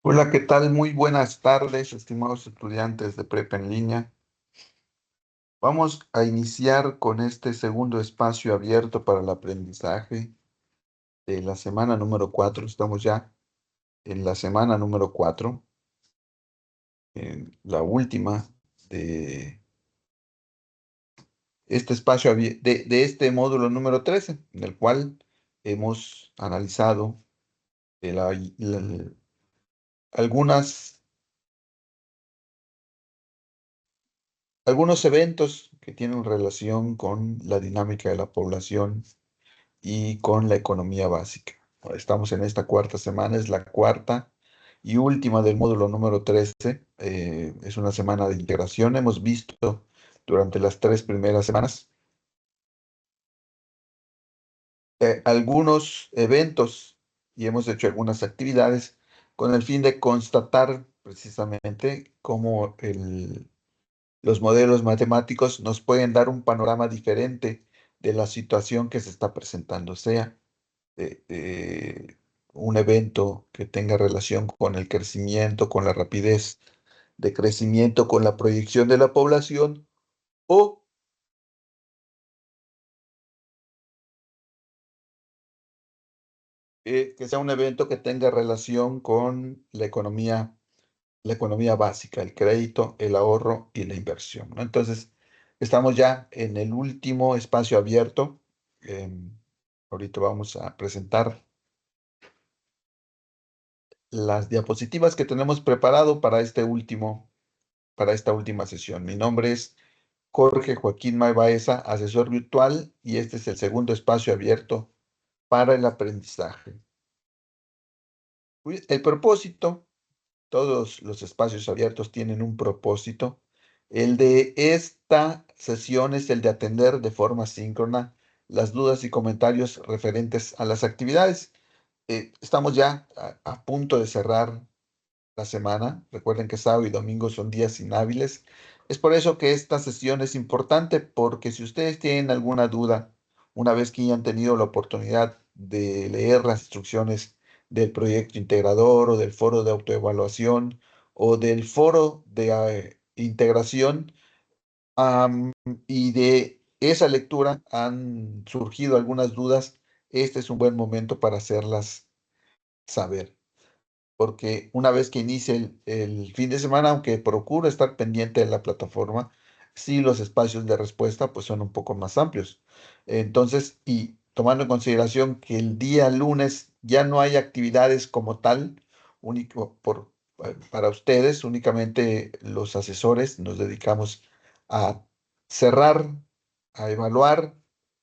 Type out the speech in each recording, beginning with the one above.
Hola, ¿qué tal? Muy buenas tardes, estimados estudiantes de prepa en línea. Vamos a iniciar con este segundo espacio abierto para el aprendizaje de la semana número 4. Estamos ya en la semana número 4, en la última de este espacio de este módulo número 13, en el cual hemos analizado algunas, algunos eventos que tienen relación con la dinámica de la población y con la economía básica. Estamos en esta cuarta semana, es la cuarta y última del módulo número 13. Es una semana de integración. Hemos visto durante las tres primeras semanas algunos eventos y hemos hecho algunas actividades con el fin de constatar precisamente cómo los modelos matemáticos nos pueden dar un panorama diferente de la situación que se está presentando, sea un evento que tenga relación con el crecimiento, con la rapidez de crecimiento, con la proyección de la población, o que sea un evento que tenga relación con la economía básica, el crédito, el ahorro y la inversión, ¿no? Entonces, estamos ya en el último espacio abierto. Ahorita vamos a presentar las diapositivas que tenemos preparado para para esta última sesión. Mi nombre es Jorge Joaquín May Baeza, asesor virtual, y este es el segundo espacio abierto para el aprendizaje. El propósito, todos los espacios abiertos tienen un propósito. El de esta sesión es el de atender de forma síncrona las dudas y comentarios referentes a las actividades. Estamos ya a punto de cerrar la semana. Recuerden que sábado y domingo son días inhábiles. Es por eso que esta sesión es importante, porque si ustedes tienen alguna duda, una vez que ya han tenido la oportunidad de leer las instrucciones del proyecto integrador o del foro de autoevaluación o del foro de integración, y de esa lectura han surgido algunas dudas, este es un buen momento para hacerlas saber, porque una vez que inicie el fin de semana, aunque procuro estar pendiente de la plataforma, sí los espacios de respuesta pues son un poco más amplios. Entonces, y tomando en consideración que el día lunes ya no hay actividades como tal, para ustedes, únicamente los asesores nos dedicamos a cerrar, a evaluar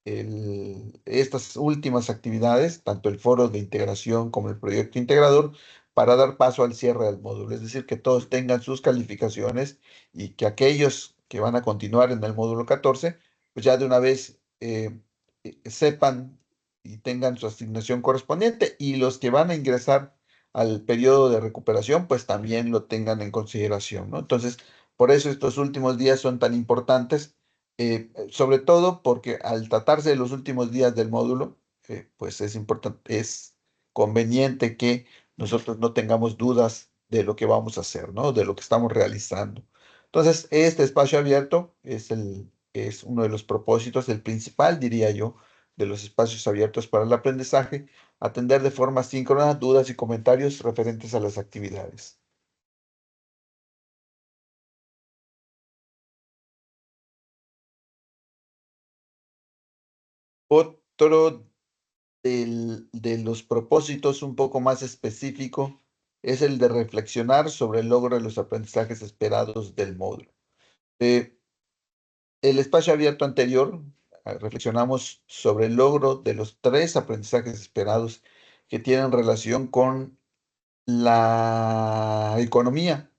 estas últimas actividades, tanto el foro de integración como el proyecto integrador, para dar paso al cierre del módulo. Es decir, que todos tengan sus calificaciones y que aquellos que van a continuar en el módulo 14, pues ya de una vez sepan y tengan su asignación correspondiente, y los que van a ingresar al periodo de recuperación, pues también lo tengan en consideración, ¿no? Entonces, por eso estos últimos días son tan importantes, sobre todo porque al tratarse de los últimos días del módulo, pues es importante, es conveniente que nosotros no tengamos dudas de lo que vamos a hacer, ¿no? De lo que estamos realizando. Entonces, este espacio abierto es uno de los propósitos, el principal, diría yo, de los espacios abiertos para el aprendizaje, atender de forma síncrona dudas y comentarios referentes a las actividades. Otro de los propósitos un poco más específico es el de reflexionar sobre el logro de los aprendizajes esperados del módulo. Eh, el espacio abierto anterior, reflexionamos sobre el logro de los tres aprendizajes esperados que tienen relación con la economía,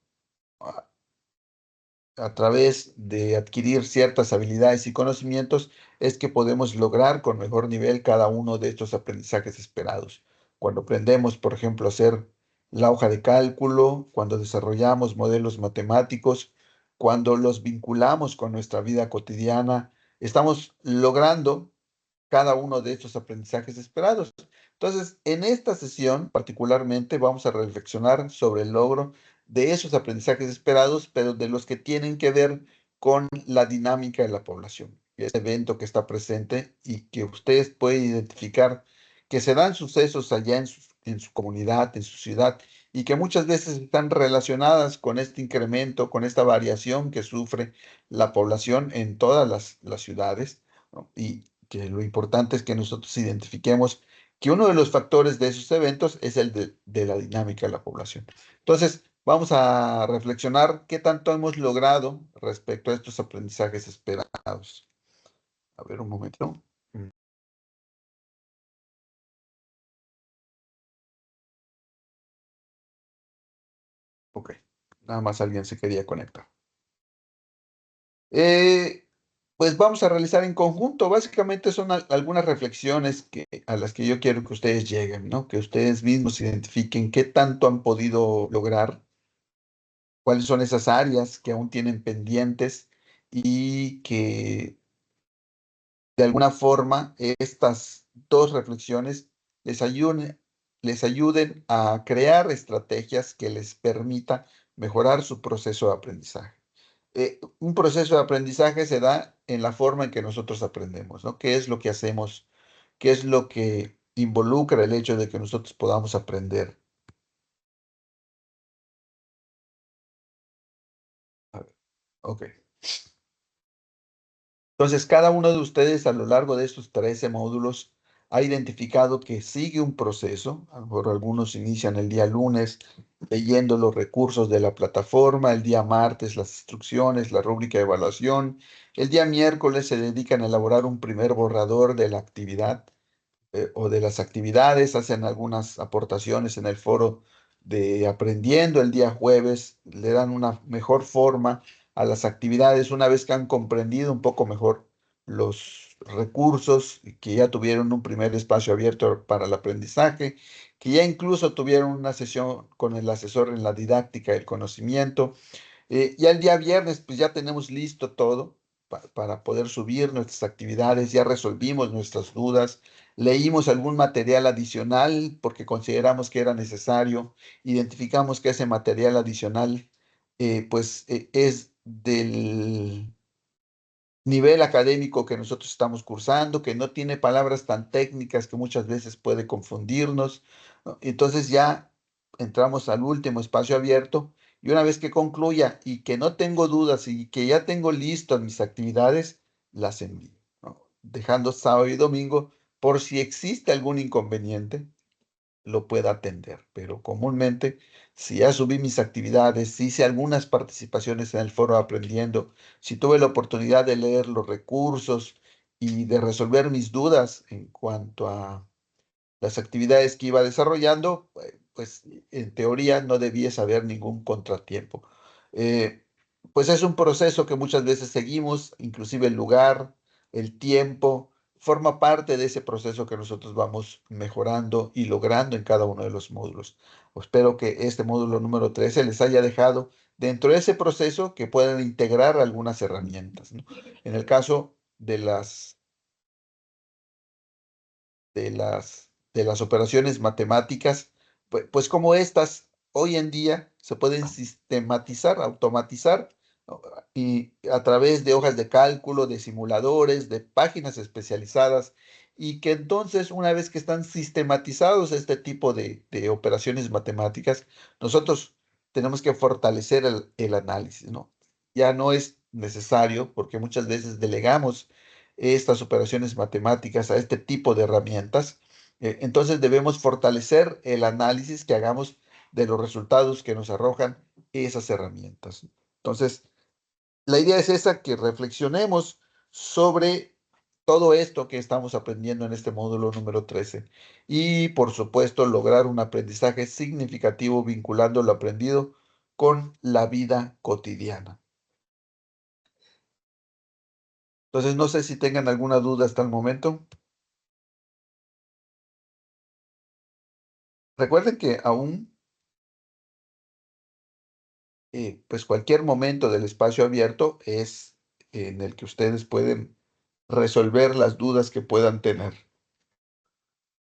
a través de adquirir ciertas habilidades y conocimientos, es que podemos lograr con mejor nivel cada uno de estos aprendizajes esperados. Cuando aprendemos, por ejemplo, a hacer la hoja de cálculo, cuando desarrollamos modelos matemáticos, cuando los vinculamos con nuestra vida cotidiana, estamos logrando cada uno de estos aprendizajes esperados. Entonces, en esta sesión particularmente vamos a reflexionar sobre el logro de esos aprendizajes esperados, pero de los que tienen que ver con la dinámica de la población. Este evento que está presente y que ustedes pueden identificar que se dan sucesos allá en su comunidad, en su ciudad, y que muchas veces están relacionadas con este incremento, con esta variación que sufre la población en todas las ciudades, ¿no? Y que lo importante es que nosotros identifiquemos que uno de los factores de esos eventos es el de la dinámica de la población. Entonces, vamos a reflexionar qué tanto hemos logrado respecto a estos aprendizajes esperados. A ver, un momento. Mm, Ok, nada más alguien se quería conectar. Eh, pues vamos a realizar en conjunto. Básicamente son algunas reflexiones a las que yo quiero que ustedes lleguen, ¿no? Que ustedes mismos identifiquen qué tanto han podido lograr, cuáles son esas áreas que aún tienen pendientes y que de alguna forma estas dos reflexiones les ayuden, les ayuden a crear estrategias que les permita mejorar su proceso de aprendizaje. Un proceso de aprendizaje se da en la forma en que nosotros aprendemos, ¿no? ¿Qué es lo que hacemos? ¿Qué es lo que involucra el hecho de que nosotros podamos aprender? A ver, ok. Entonces, cada uno de ustedes a lo largo de estos 13 módulos ha identificado que sigue un proceso. A lo mejor algunos inician el día lunes leyendo los recursos de la plataforma, el día martes las instrucciones, la rúbrica de evaluación, el día miércoles se dedican a elaborar un primer borrador de la actividad o de las actividades, hacen algunas aportaciones en el foro de Aprendiendo. El día jueves le dan una mejor forma a las actividades una vez que han comprendido un poco mejor los recursos, y que ya tuvieron un primer espacio abierto para el aprendizaje, que ya incluso tuvieron una sesión con el asesor en la didáctica del conocimiento. Ya el día viernes, pues ya tenemos listo todo para poder subir nuestras actividades, ya resolvimos nuestras dudas, leímos algún material adicional porque consideramos que era necesario, identificamos que ese material adicional es del nivel académico que nosotros estamos cursando, que no tiene palabras tan técnicas que muchas veces puede confundirnos, ¿no? Entonces ya entramos al último espacio abierto y una vez que concluya y que no tengo dudas y que ya tengo listas mis actividades, las envío, ¿no? Dejando sábado y domingo por si existe algún inconveniente lo pueda atender. Pero comúnmente, si ya subí mis actividades, si hice algunas participaciones en el foro Aprendiendo, si tuve la oportunidad de leer los recursos y de resolver mis dudas en cuanto a las actividades que iba desarrollando, pues en teoría no debiese haber ningún contratiempo. Eh, pues es un proceso que muchas veces seguimos, inclusive el lugar, el tiempo, forma parte de ese proceso que nosotros vamos mejorando y logrando en cada uno de los módulos. Espero que este módulo número 13 les haya dejado dentro de ese proceso que puedan integrar algunas herramientas, ¿no? En el caso de las operaciones matemáticas, pues, como estas hoy en día se pueden sistematizar, automatizar, ¿no? Y a través de hojas de cálculo, de simuladores, de páginas especializadas, y que entonces una vez que están sistematizados este tipo de operaciones matemáticas, nosotros tenemos que fortalecer el análisis, ¿no? Ya no es necesario porque muchas veces delegamos estas operaciones matemáticas a este tipo de herramientas. Entonces debemos fortalecer el análisis que hagamos de los resultados que nos arrojan esas herramientas. Entonces, la idea es esa, que reflexionemos sobre todo esto que estamos aprendiendo en este módulo número 13 y, por supuesto, lograr un aprendizaje significativo vinculando lo aprendido con la vida cotidiana. Entonces, no sé si tengan alguna duda hasta el momento. Recuerden que aún, pues cualquier momento del espacio abierto es en el que ustedes pueden resolver las dudas que puedan tener.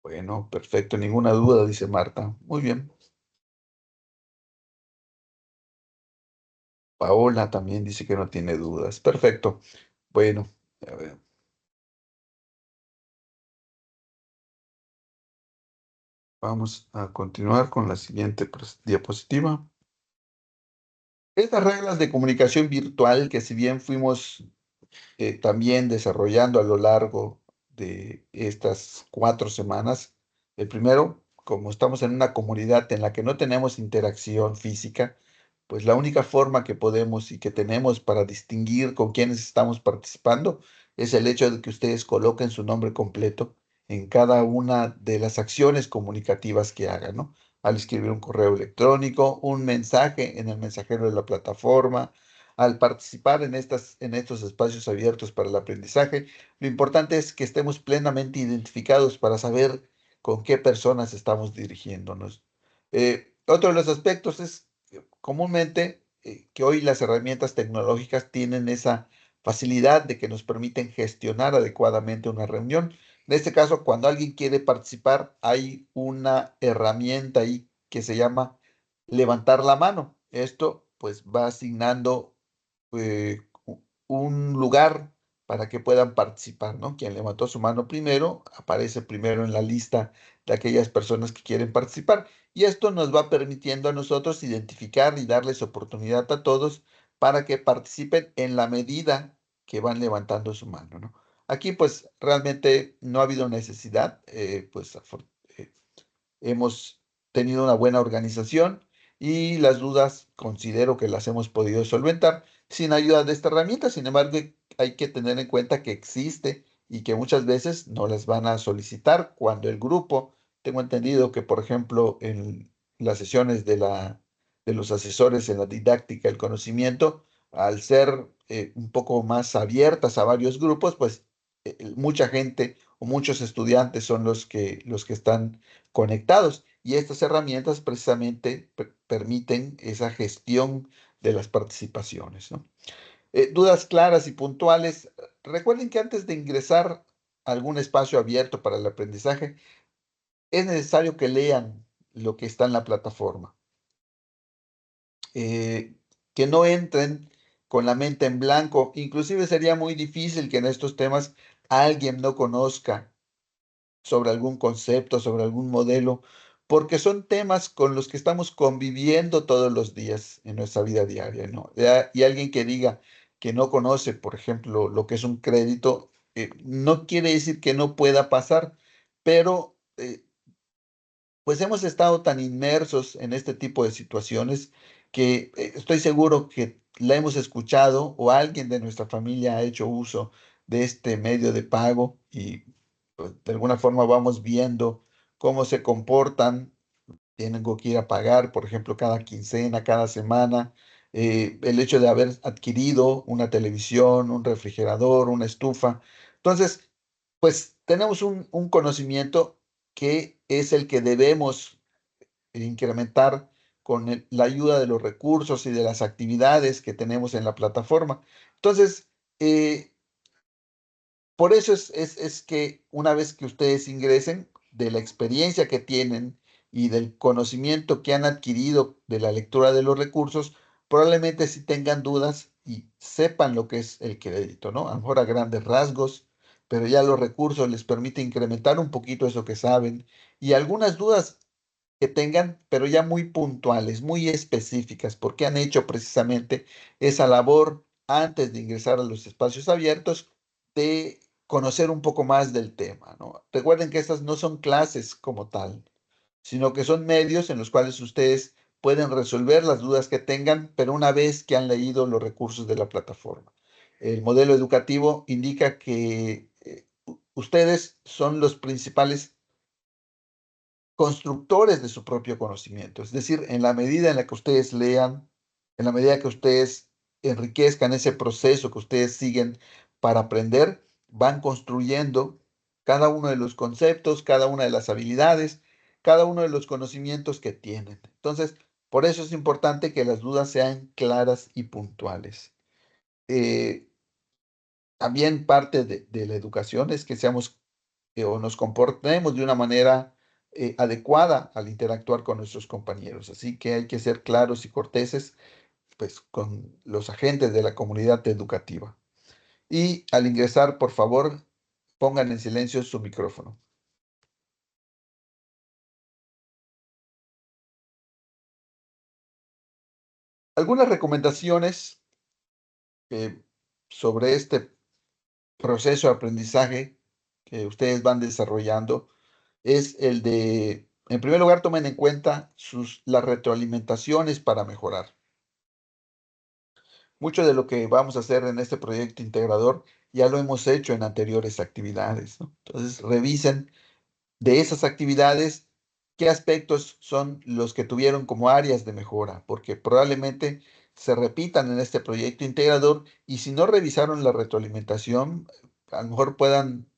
Bueno, perfecto, ninguna duda, dice Marta. Muy bien. Paola también dice que no tiene dudas. Perfecto. Bueno, a ver, vamos a continuar con la siguiente diapositiva. Estas reglas de comunicación virtual, que si bien fuimos también desarrollando a lo largo de estas 4 semanas. El primero, como estamos en una comunidad en la que no tenemos interacción física, pues la única forma que podemos y que tenemos para distinguir con quiénes estamos participando es el hecho de que ustedes coloquen su nombre completo en cada una de las acciones comunicativas que hagan, ¿no? Al escribir un correo electrónico, un mensaje en el mensajero de la plataforma, al participar en estos espacios abiertos para el aprendizaje, lo importante es que estemos plenamente identificados para saber con qué personas estamos dirigiéndonos. Otro de los aspectos es comúnmente que hoy las herramientas tecnológicas tienen esa facilidad de que nos permiten gestionar adecuadamente una reunión. En este caso, cuando alguien quiere participar, hay una herramienta ahí que se llama levantar la mano. Esto pues va asignando un lugar para que puedan participar, ¿no? Quien levantó su mano primero aparece primero en la lista de aquellas personas que quieren participar. Y esto nos va permitiendo a nosotros identificar y darles oportunidad a todos para que participen en la medida que van levantando su mano, ¿no? Aquí pues realmente no ha habido necesidad, eh, hemos tenido una buena organización y las dudas considero que las hemos podido solventar sin ayuda de esta herramienta. Sin embargo, hay que tener en cuenta que existe y que muchas veces no las van a solicitar cuando el grupo, tengo entendido que, por ejemplo, en las sesiones de los asesores en la didáctica del conocimiento, al ser un poco más abiertas a varios grupos, pues mucha gente o muchos estudiantes son los que están conectados. Y estas herramientas precisamente permiten esa gestión de las participaciones, ¿no? Dudas claras y puntuales. Recuerden que antes de ingresar a algún espacio abierto para el aprendizaje, es necesario que lean lo que está en la plataforma. eh, que no entren con la mente en blanco. Inclusive sería muy difícil que en estos temas alguien no conozca sobre algún concepto, sobre algún modelo, porque son temas con los que estamos conviviendo todos los días en nuestra vida diaria, ¿no? Y alguien que diga que no conoce, por ejemplo, lo que es un crédito, no quiere decir que no pueda pasar, pero pues hemos estado tan inmersos en este tipo de situaciones que estoy seguro que la hemos escuchado o alguien de nuestra familia ha hecho uso de este medio de pago y pues, de alguna forma vamos viendo cómo se comportan. Tengo que ir a pagar, por ejemplo, cada quincena, cada semana. El hecho de haber adquirido una televisión, un refrigerador, una estufa. Entonces, pues tenemos un conocimiento que es el que debemos incrementar con la ayuda de los recursos y de las actividades que tenemos en la plataforma. Entonces, eh, por eso es que una vez que ustedes ingresen, de la experiencia que tienen y del conocimiento que han adquirido de la lectura de los recursos, probablemente si tengan dudas y sepan lo que es el crédito, ¿no? A lo mejor a grandes rasgos, pero ya los recursos les permite incrementar un poquito eso que saben y algunas dudas que tengan, pero ya muy puntuales, muy específicas, porque han hecho precisamente esa labor antes de ingresar a los espacios abiertos de conocer un poco más del tema, ¿no? Recuerden que estas no son clases como tal, sino que son medios en los cuales ustedes pueden resolver las dudas que tengan, pero una vez que han leído los recursos de la plataforma. El modelo educativo indica que ustedes son los principales constructores de su propio conocimiento. Es decir, en la medida en la que ustedes lean, en la medida que ustedes enriquezcan ese proceso que ustedes siguen para aprender, van construyendo cada uno de los conceptos, cada una de las habilidades, cada uno de los conocimientos que tienen. Entonces, por eso es importante que las dudas sean claras y puntuales. Eh, También parte de la educación es que seamos o nos comportemos de una manera adecuada al interactuar con nuestros compañeros. Así que hay que ser claros y corteses, pues, con los agentes de la comunidad educativa. Y al ingresar, por favor, pongan en silencio su micrófono. Algunas recomendaciones eh, sobre este proceso de aprendizaje que ustedes van desarrollando es el de, en primer lugar, tomen en cuenta las retroalimentaciones para mejorar. Mucho de lo que vamos a hacer en este proyecto integrador ya lo hemos hecho en anteriores actividades, ¿no? Entonces, revisen de esas actividades qué aspectos son los que tuvieron como áreas de mejora, porque probablemente se repitan en este proyecto integrador y si no revisaron la retroalimentación, a lo mejor puedan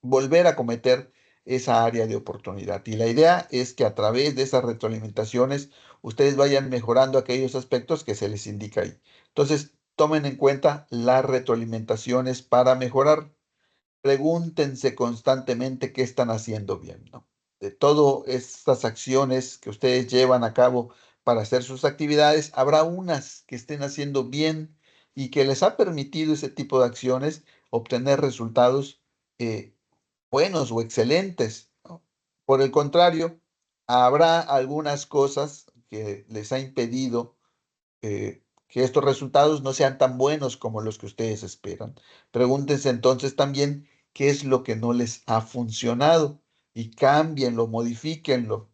volver a cometer esa área de oportunidad. Y la idea es que a través de esas retroalimentaciones ustedes vayan mejorando aquellos aspectos que se les indica ahí. Entonces, tomen en cuenta las retroalimentaciones para mejorar. Pregúntense constantemente qué están haciendo bien, ¿no? De todas estas acciones que ustedes llevan a cabo para hacer sus actividades, habrá unas que estén haciendo bien y que les ha permitido ese tipo de acciones obtener resultados eh, buenos o excelentes, ¿no? Por el contrario, habrá algunas cosas que les ha impedido que estos resultados no sean tan buenos como los que ustedes esperan. Pregúntense entonces también qué es lo que no les ha funcionado y cámbienlo, modifíquenlo.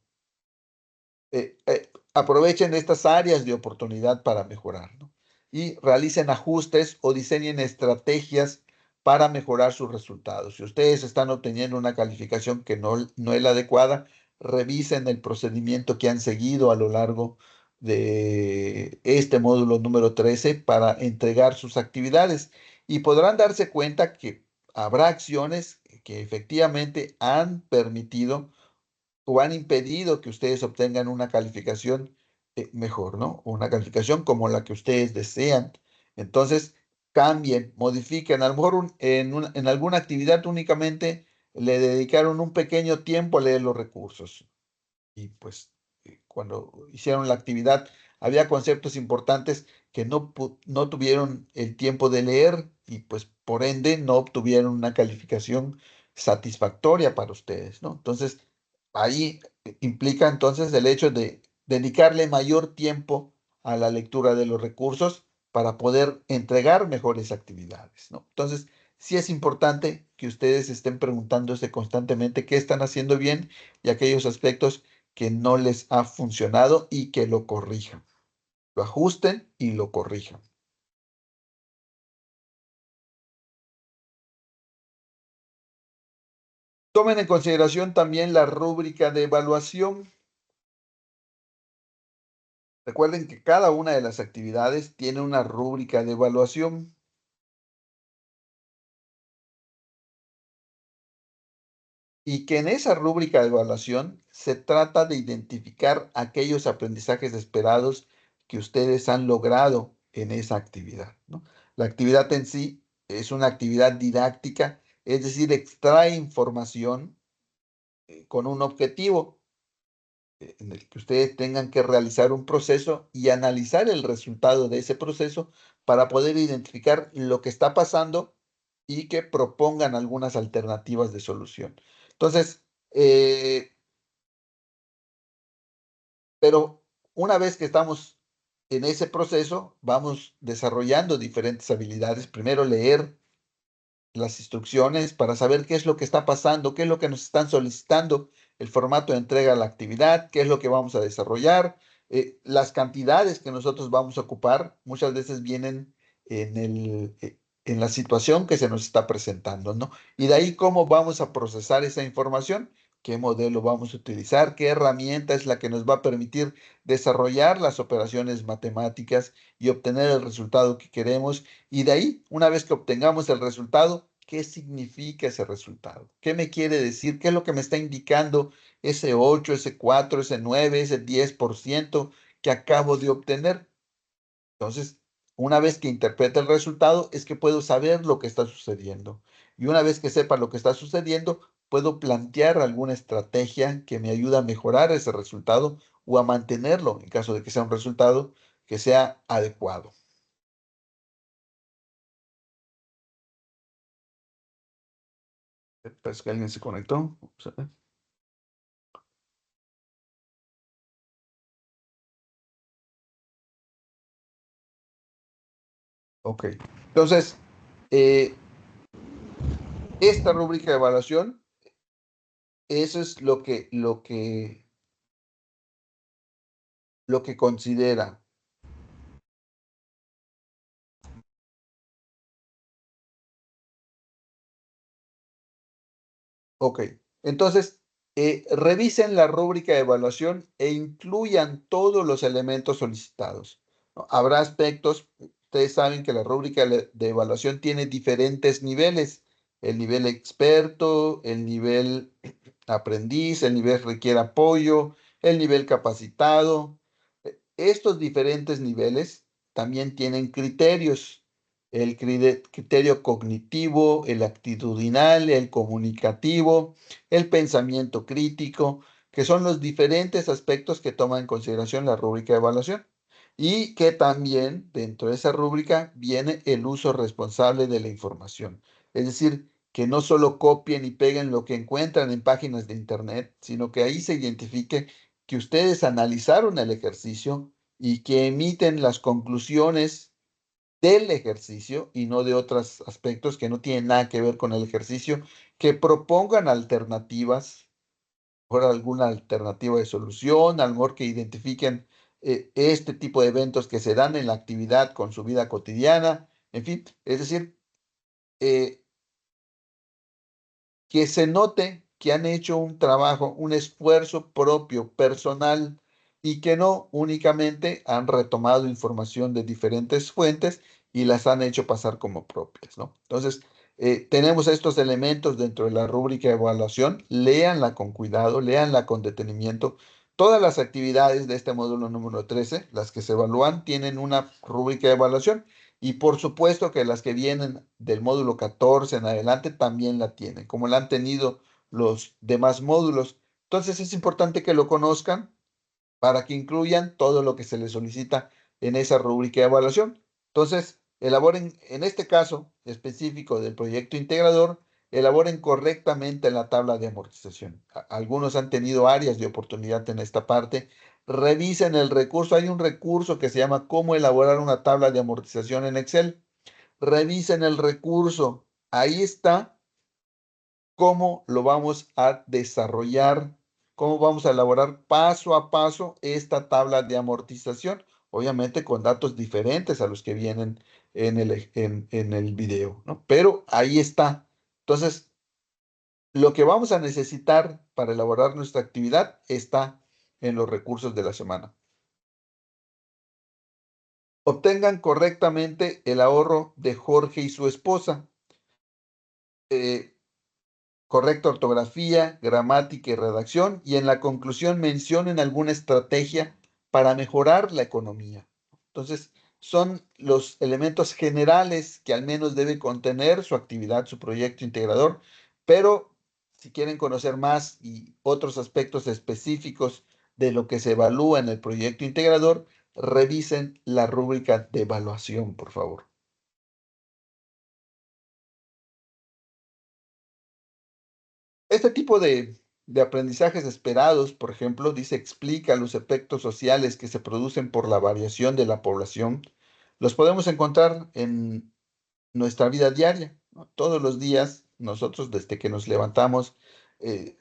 Aprovechen estas áreas de oportunidad para mejorar, ¿no? Y realicen ajustes o diseñen estrategias para mejorar sus resultados. Si ustedes están obteniendo una calificación que no es la adecuada, revisen el procedimiento que han seguido a lo largo de este módulo número 13 para entregar sus actividades y podrán darse cuenta que habrá acciones que efectivamente han permitido o han impedido que ustedes obtengan una calificación mejor, ¿no? Una calificación como la que ustedes desean. Entonces, cambien, modifiquen. A lo mejor en alguna actividad únicamente le dedicaron un pequeño tiempo a leer los recursos y pues cuando hicieron la actividad había conceptos importantes que no tuvieron el tiempo de leer y pues por ende no obtuvieron una calificación satisfactoria para ustedes, ¿no? Entonces, ahí implica entonces el hecho de dedicarle mayor tiempo a la lectura de los recursos para poder entregar mejores actividades, ¿no? Entonces, sí es importante que ustedes estén preguntándose constantemente qué están haciendo bien y aquellos aspectos que no les ha funcionado y que lo corrijan. Lo ajusten y lo corrijan. Tomen en consideración también la rúbrica de evaluación. Recuerden que cada una de las actividades tiene una rúbrica de evaluación y que en esa rúbrica de evaluación se trata de identificar aquellos aprendizajes esperados que ustedes han logrado en esa actividad, ¿no? La actividad en sí es una actividad didáctica, es decir, extrae información con un objetivo en el que ustedes tengan que realizar un proceso y analizar el resultado de ese proceso para poder identificar lo que está pasando y que propongan algunas alternativas de solución. Entonces, pero una vez que estamos en ese proceso, vamos desarrollando diferentes habilidades. Primero, leer las instrucciones para saber qué es lo que está pasando, qué es lo que nos están solicitando, el formato de entrega a la actividad, qué es lo que vamos a desarrollar, las cantidades que nosotros vamos a ocupar, muchas veces vienen en la situación que se nos está presentando, ¿no? Y de ahí cómo vamos a procesar esa información, qué modelo vamos a utilizar, qué herramienta es la que nos va a permitir desarrollar las operaciones matemáticas y obtener el resultado que queremos y de ahí, una vez que obtengamos el resultado, ¿qué significa ese resultado? ¿Qué me quiere decir? ¿Qué es lo que me está indicando ese 8, ese 4, ese 9, ese 10% que acabo de obtener? Entonces, una vez que interprete el resultado, es que puedo saber lo que está sucediendo. Y una vez que sepa lo que está sucediendo, puedo plantear alguna estrategia que me ayude a mejorar ese resultado o a mantenerlo en caso de que sea un resultado que sea adecuado. Parece que alguien se conectó. Vamos a ver. Ok. Entonces, eh, esta rúbrica de evaluación, eso es lo que considera. Ok, entonces revisen la rúbrica de evaluación e incluyan todos los elementos solicitados, ¿no? Habrá aspectos, ustedes saben que la rúbrica de evaluación tiene diferentes niveles, el nivel experto, el nivel aprendiz, el nivel requiere apoyo, el nivel capacitado. Estos diferentes niveles también tienen criterios, el criterio cognitivo, el actitudinal, el comunicativo, el pensamiento crítico, que son los diferentes aspectos que toma en consideración la rúbrica de evaluación. Y que también dentro de esa rúbrica viene el uso responsable de la información. Es decir, que no solo copien y peguen lo que encuentran en páginas de internet, sino que ahí se identifique que ustedes analizaron el ejercicio y que emiten las conclusiones del ejercicio y no de otros aspectos que no tienen nada que ver con el ejercicio, que propongan alternativas, por alguna alternativa de solución, a lo mejor que identifiquen este tipo de eventos que se dan en la actividad con su vida cotidiana, en fin, es decir, eh, que se note que han hecho un trabajo, un esfuerzo propio, personal, y que no únicamente han retomado información de diferentes fuentes y las han hecho pasar como propias, ¿no? Entonces, tenemos estos elementos dentro de la rúbrica de evaluación, léanla con cuidado, léanla con detenimiento. Todas las actividades de este módulo número 13, las que se evalúan, tienen una rúbrica de evaluación y por supuesto que las que vienen del módulo 14 en adelante también la tienen, como la han tenido los demás módulos. Entonces es importante que lo conozcan para que incluyan todo lo que se les solicita en esa rúbrica de evaluación. Entonces, elaboren, en este caso específico del proyecto integrador, elaboren correctamente la tabla de amortización. Algunos han tenido áreas de oportunidad en esta parte. Revisen el recurso. Hay un recurso que se llama Cómo elaborar una tabla de amortización en Excel. Revisen el recurso. Ahí está cómo lo vamos a desarrollar, cómo vamos a elaborar paso a paso esta tabla de amortización, obviamente con datos diferentes a los que vienen en el video, ¿no? Pero ahí está. Entonces, lo que vamos a necesitar para elaborar nuestra actividad está en los recursos de la semana. Obtengan correctamente el ahorro de Jorge y su esposa. Eh, Correcta ortografía, gramática y redacción, y en la conclusión mencionen alguna estrategia para mejorar la economía. Entonces, son los elementos generales que al menos debe contener su actividad, su proyecto integrador, pero si quieren conocer más y otros aspectos específicos de lo que se evalúa en el proyecto integrador, revisen la rúbrica de evaluación, por favor. Este tipo de aprendizajes esperados, por ejemplo, dice, explica los efectos sociales que se producen por la variación de la población. Los podemos encontrar en nuestra vida diaria, ¿no? Todos los días, nosotros desde que nos levantamos,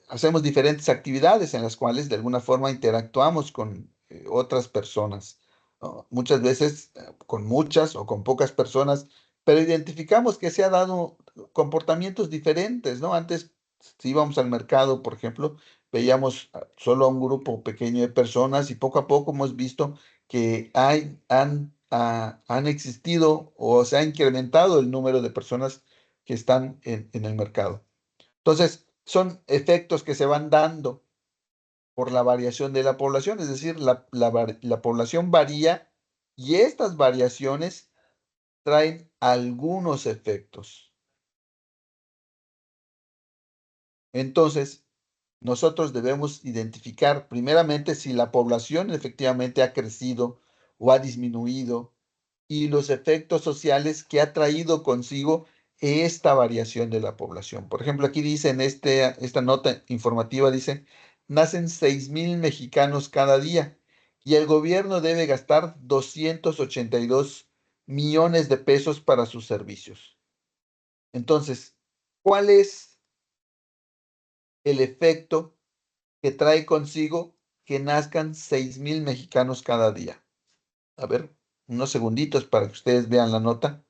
hacemos diferentes actividades en las cuales de alguna forma interactuamos con otras personas, ¿no? Muchas veces con muchas o con pocas personas, pero identificamos que se ha dado comportamientos diferentes, ¿no? Antes, si íbamos al mercado, por ejemplo, veíamos solo a un grupo pequeño de personas y poco a poco hemos visto que han existido o se ha incrementado el número de personas que están en el mercado. Entonces, son efectos que se van dando por la variación de la población, es decir, la población varía y estas variaciones traen algunos efectos. Entonces, nosotros debemos identificar primeramente si la población efectivamente ha crecido o ha disminuido y los efectos sociales que ha traído consigo esta variación de la población. Por ejemplo, aquí dice en esta nota informativa, dice, nacen 6,000 mexicanos cada día y el gobierno debe gastar 282 millones de pesos para sus servicios. Entonces, ¿cuál es el efecto que trae consigo que nazcan 6,000 mexicanos cada día? A ver, unos segunditos para que ustedes vean la nota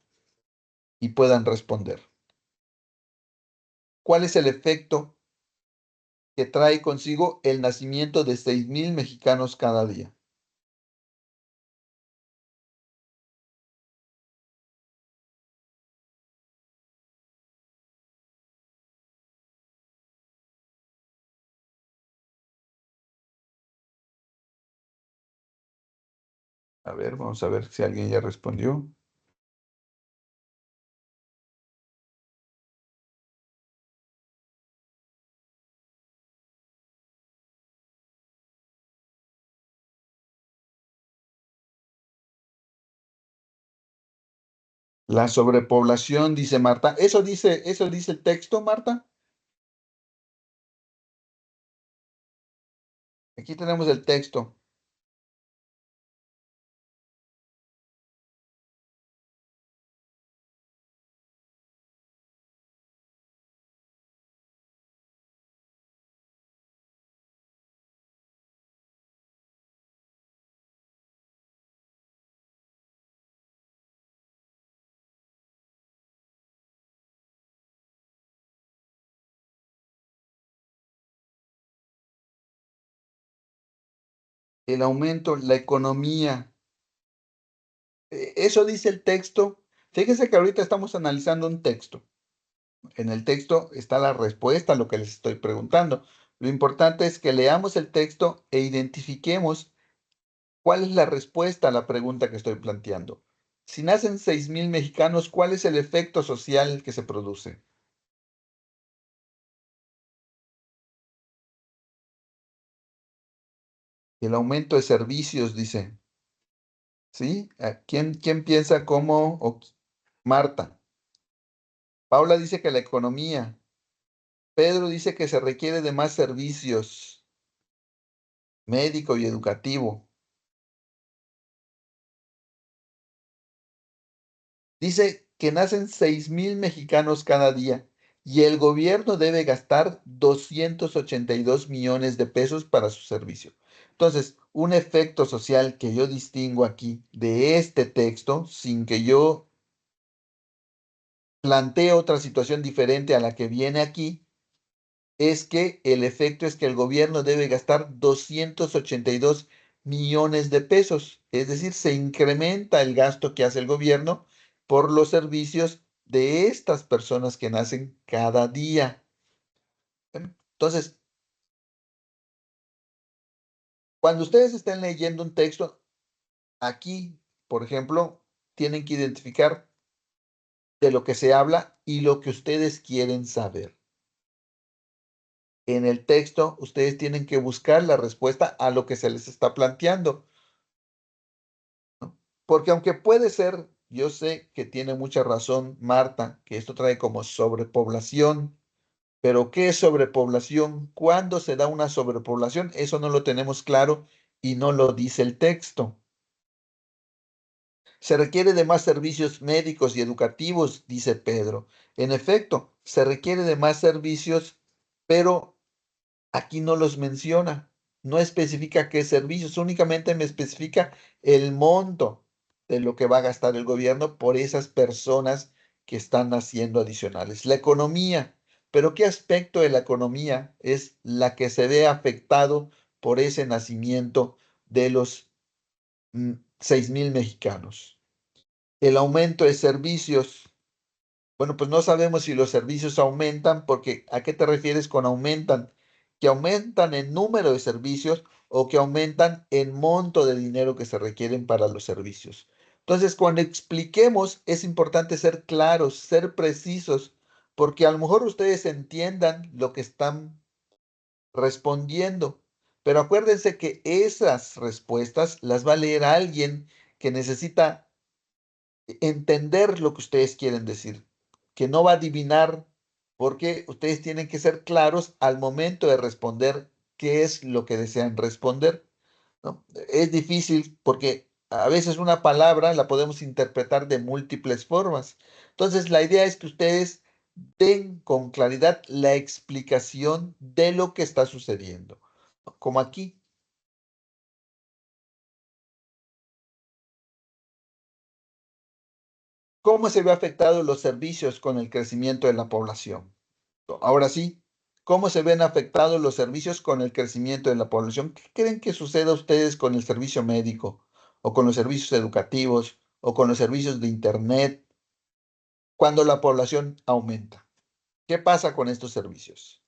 y puedan responder. ¿Cuál es el efecto que trae consigo el nacimiento de 6,000 mexicanos cada día? A ver, vamos a ver si alguien ya respondió. La sobrepoblación, dice Marta. ¿Eso dice el texto, Marta? Aquí tenemos el texto. El aumento, la economía. Eso dice el texto. Fíjense que ahorita estamos analizando un texto. En el texto está la respuesta a lo que les estoy preguntando. Lo importante es que leamos el texto e identifiquemos cuál es la respuesta a la pregunta que estoy planteando. Si nacen 6,000 mexicanos, ¿cuál es el efecto social que se produce? El aumento de servicios, dice. ¿Sí? ¿Quién piensa cómo? Marta. Paula dice que la economía. Pedro dice que se requiere de más servicios médico y educativo. Dice que nacen 6,000 mexicanos cada día y el gobierno debe gastar 282 millones de pesos para su servicio. Entonces, un efecto social que yo distingo aquí de este texto, sin que yo plantee otra situación diferente a la que viene aquí, es que el efecto es que el gobierno debe gastar 282 millones de pesos. Es decir, se incrementa el gasto que hace el gobierno por los servicios de estas personas que nacen cada día. Entonces, cuando ustedes estén leyendo un texto, aquí, por ejemplo, tienen que identificar de lo que se habla y lo que ustedes quieren saber. En el texto, ustedes tienen que buscar la respuesta a lo que se les está planteando. Porque aunque puede ser, yo sé que tiene mucha razón Marta, que esto trae como sobrepoblación, pero ¿qué es sobrepoblación? ¿Cuándo se da una sobrepoblación? Eso no lo tenemos claro y no lo dice el texto. Se requiere de más servicios médicos y educativos, dice Pedro. En efecto, se requiere de más servicios, pero aquí no los menciona, no especifica qué servicios, únicamente me especifica el monto de lo que va a gastar el gobierno por esas personas que están haciendo adicionales. La economía, pero ¿qué aspecto de la economía es la que se ve afectado por ese nacimiento de los 6,000 mexicanos? El aumento de servicios. Bueno, pues no sabemos si los servicios aumentan, porque ¿a qué te refieres con aumentan? ¿Que aumentan el número de servicios o que aumentan el monto de dinero que se requieren para los servicios? Entonces, cuando expliquemos, es importante ser claros, ser precisos, porque a lo mejor ustedes entiendan lo que están respondiendo, pero acuérdense que esas respuestas las va a leer alguien que necesita entender lo que ustedes quieren decir, que no va a adivinar, porque ustedes tienen que ser claros al momento de responder qué es lo que desean responder, ¿no? Es difícil porque a veces una palabra la podemos interpretar de múltiples formas. Entonces, la idea es que ustedes den con claridad la explicación de lo que está sucediendo, ¿no? Como aquí. ¿Cómo se ve afectados los servicios con el crecimiento de la población? Ahora sí, ¿cómo se ven afectados los servicios con el crecimiento de la población? ¿Qué creen que suceda a ustedes con el servicio médico o con los servicios educativos o con los servicios de Internet cuando la población aumenta? ¿Qué pasa con estos servicios?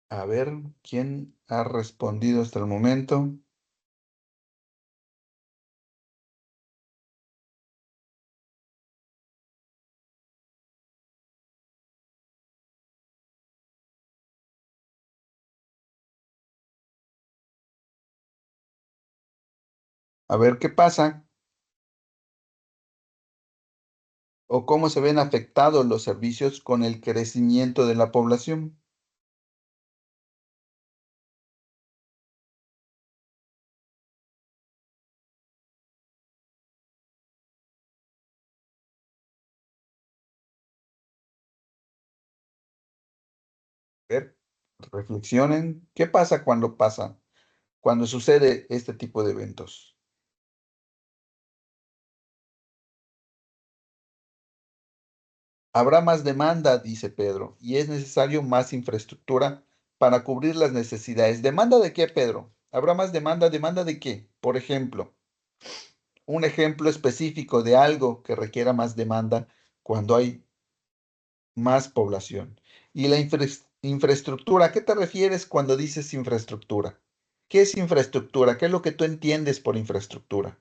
A ver, ¿quién ha respondido hasta el momento? A ver qué pasa o cómo se ven afectados los servicios con el crecimiento de la población. A ver, reflexionen, ¿qué pasa cuando sucede este tipo de eventos? Habrá más demanda, dice Pedro, y es necesario más infraestructura para cubrir las necesidades. ¿Demanda de qué, Pedro? ¿Habrá más demanda? ¿Demanda de qué? Por ejemplo, un ejemplo específico de algo que requiera más demanda cuando hay más población. Y la infraestructura, ¿a qué te refieres cuando dices infraestructura? ¿Qué es infraestructura? ¿Qué es lo que tú entiendes por infraestructura?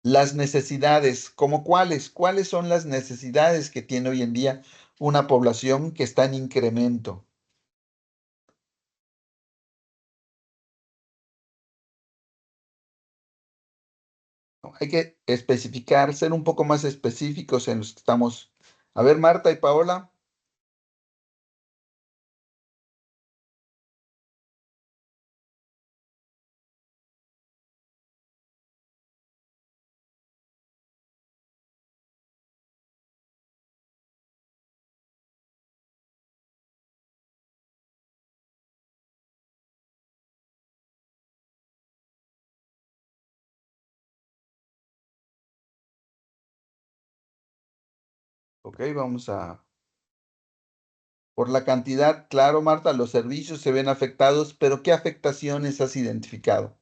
Las necesidades, ¿como cuáles? ¿Cuáles son las necesidades que tiene hoy en día una población que está en incremento? ¿No? Hay que especificar, ser un poco más específicos en los que estamos. A ver, Marta y Paola, ok, vamos a... Por la cantidad, claro, Marta, los servicios se ven afectados, pero ¿qué afectaciones has identificado?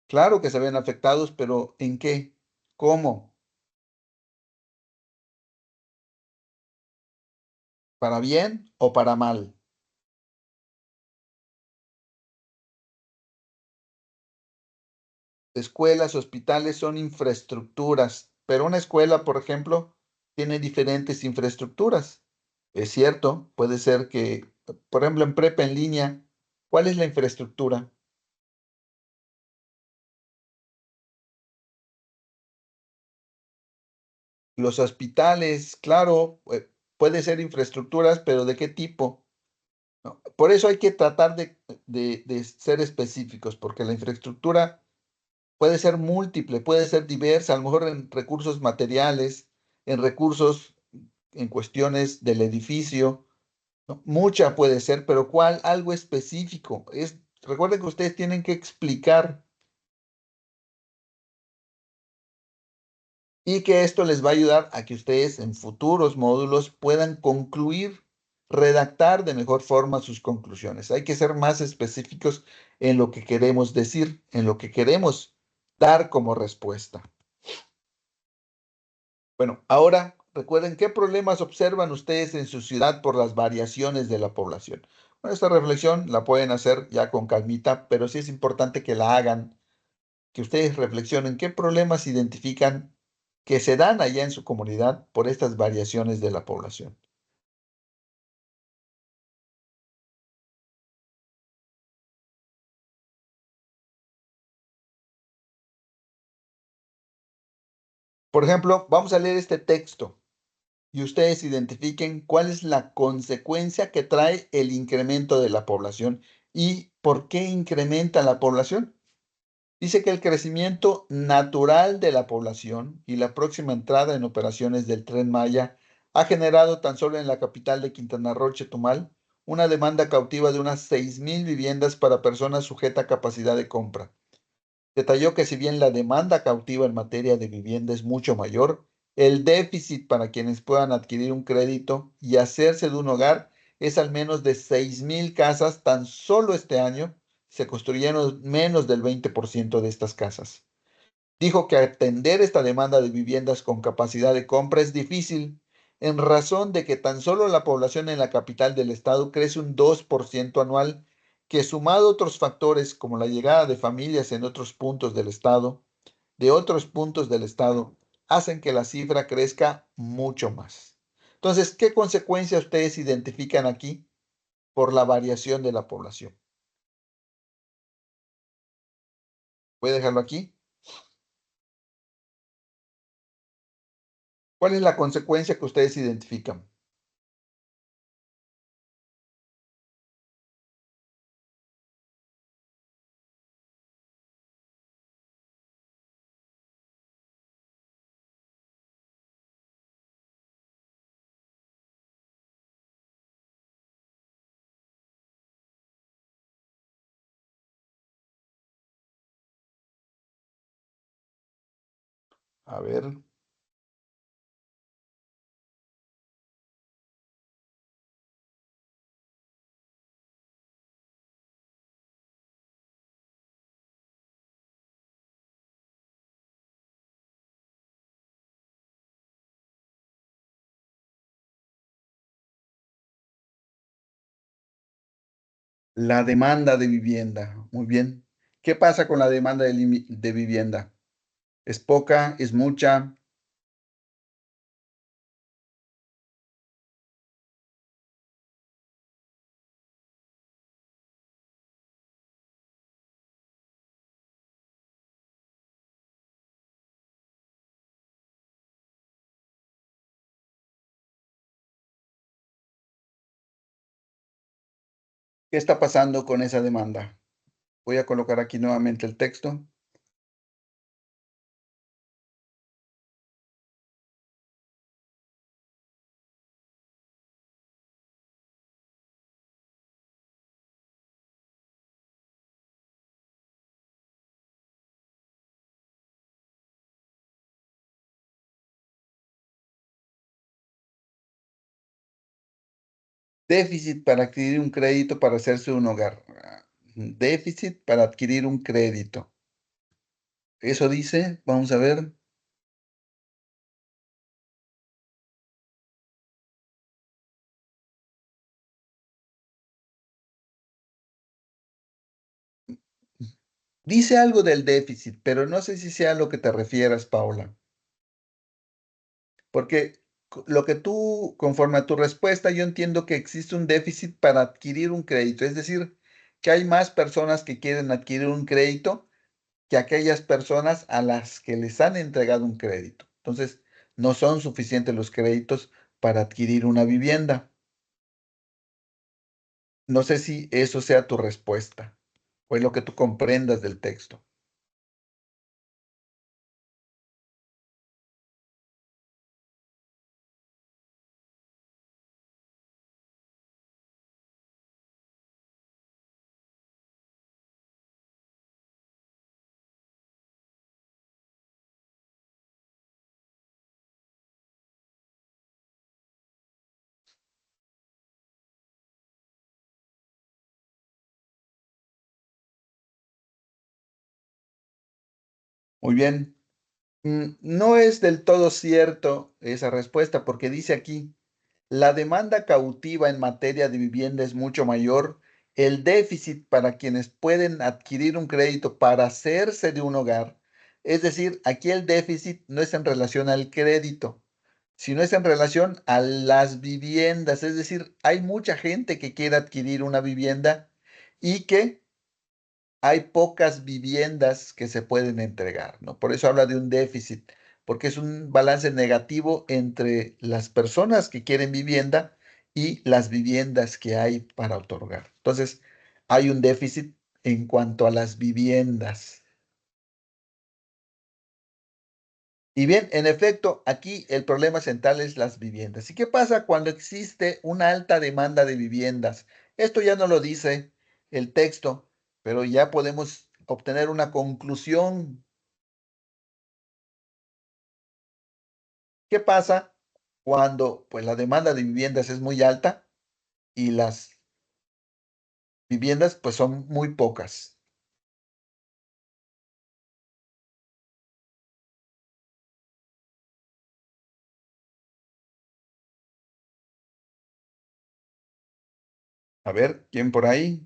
Claro que se ven afectados, pero ¿en qué? ¿Cómo? ¿Para bien o para mal? Escuelas, hospitales son infraestructuras, pero una escuela, por ejemplo, tiene diferentes infraestructuras. Es cierto, puede ser que, por ejemplo, en prepa en línea, ¿cuál es la infraestructura? Los hospitales, claro, puede ser infraestructuras, pero ¿de qué tipo? ¿No? Por eso hay que tratar de ser específicos, porque la infraestructura puede ser múltiple, puede ser diversa, a lo mejor en recursos materiales, en recursos, en cuestiones del edificio, ¿no? Mucha puede ser, pero ¿cuál? Algo específico. Recuerden que ustedes tienen que explicar y que esto les va a ayudar a que ustedes en futuros módulos puedan concluir, redactar de mejor forma sus conclusiones. Hay que ser más específicos en lo que queremos decir, en lo que queremos dar como respuesta. Bueno, ahora recuerden qué problemas observan ustedes en su ciudad por las variaciones de la población. Bueno, esta reflexión la pueden hacer ya con calmita, pero sí es importante que la hagan, que ustedes reflexionen qué problemas identifican que se dan allá en su comunidad por estas variaciones de la población. Por ejemplo, vamos a leer este texto y ustedes identifiquen cuál es la consecuencia que trae el incremento de la población y por qué incrementa la población. Dice que el crecimiento natural de la población y la próxima entrada en operaciones del Tren Maya ha generado tan solo en la capital de Quintana Roo, Chetumal, una demanda cautiva de unas 6,000 viviendas para personas sujetas a capacidad de compra. Detalló que si bien la demanda cautiva en materia de vivienda es mucho mayor, el déficit para quienes puedan adquirir un crédito y hacerse de un hogar es al menos de 6,000 casas. Tan solo este año se construyeron menos del 20% de estas casas. Dijo que atender esta demanda de viviendas con capacidad de compra es difícil, en razón de que tan solo la población en la capital del estado crece un 2% anual, que sumado a otros factores como la llegada de familias en otros puntos del estado, hacen que la cifra crezca mucho más. Entonces, ¿qué consecuencias ustedes identifican aquí por la variación de la población? Voy a dejarlo aquí. ¿Cuál es la consecuencia que ustedes identifican? A ver. La demanda de vivienda. Muy bien. ¿Qué pasa con la demanda de vivienda? ¿Es poca? ¿Es mucha? ¿Qué está pasando con esa demanda? Voy a colocar aquí nuevamente el texto. Déficit para adquirir un crédito para hacerse un hogar. Déficit para adquirir un crédito. Eso dice, vamos a ver. Dice algo del déficit, pero no sé si sea a lo que te refieras, Paula. Porque lo que tú, conforme a tu respuesta, yo entiendo que existe un déficit para adquirir un crédito. Es decir, que hay más personas que quieren adquirir un crédito que aquellas personas a las que les han entregado un crédito. Entonces, no son suficientes los créditos para adquirir una vivienda. No sé si eso sea tu respuesta o es lo que tú comprendas del texto. Muy bien. No es del todo cierto esa respuesta porque dice aquí, la demanda cautiva en materia de vivienda es mucho mayor. El déficit para quienes pueden adquirir un crédito para hacerse de un hogar, es decir, aquí el déficit no es en relación al crédito, sino es en relación a las viviendas. Es decir, hay mucha gente que quiere adquirir una vivienda y que hay pocas viviendas que se pueden entregar, ¿no? Por eso habla de un déficit, porque es un balance negativo entre las personas que quieren vivienda y las viviendas que hay para otorgar. Entonces, hay un déficit en cuanto a las viviendas. Y bien, en efecto, aquí el problema central es las viviendas. ¿Y qué pasa cuando existe una alta demanda de viviendas? Esto ya no lo dice el texto, pero ya podemos obtener una conclusión. ¿Qué pasa cuando pues, la demanda de viviendas es muy alta y las viviendas pues, son muy pocas? A ver, ¿quién por ahí?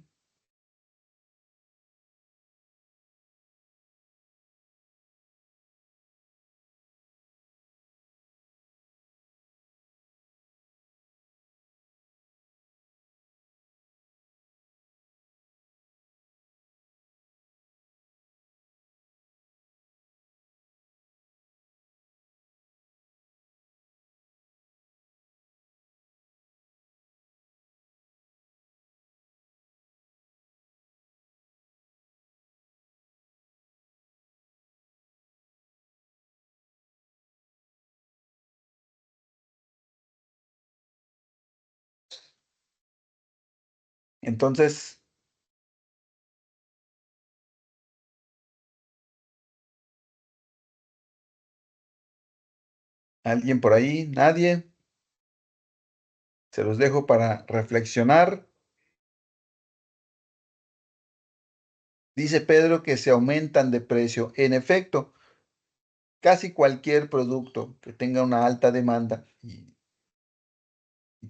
Entonces, ¿alguien por ahí? ¿Nadie? Se los dejo para reflexionar. Dice Pedro que se aumentan de precio. En efecto, casi cualquier producto que tenga una alta demanda y